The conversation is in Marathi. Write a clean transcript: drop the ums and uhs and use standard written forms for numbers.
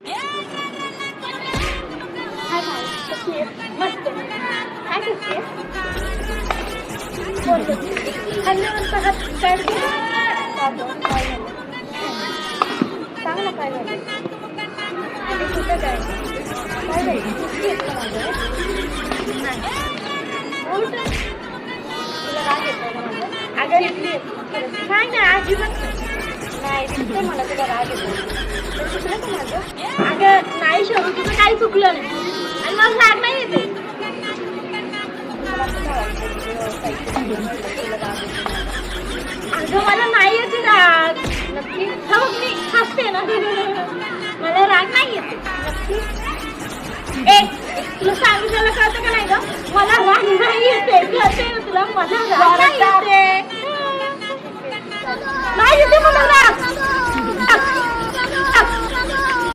हाय हाय, कशी आहेस? मस्त. काय करतेस? फोन करते. हल्ल्यावर हात काय रे? का गं? काय झालं? सांग ना काय झालं? आणि कुठं काय? काय झालं? सुट्टी आहे का माझं? नाही. बोल तर. तुला राग येतोय का माझा? अगं इकडे ये. नाही नाही, अजिबात नाही. दिसतंय मला तुला राग येतोय. तर चुकलं का माझं? अगं नाही शोधू, तुझं काही चुकलं नाही. आणि मला राग नाही येते. अगं मला नाही येते राग. नक्की हो मी हसते ना. मला राग नाही येते नक्की. तुला सांगितलेलं कळतं का नाही ग? मला राग नाही येते. कळते ना तुला? मला राग नाही येते. नाही येते मला राग.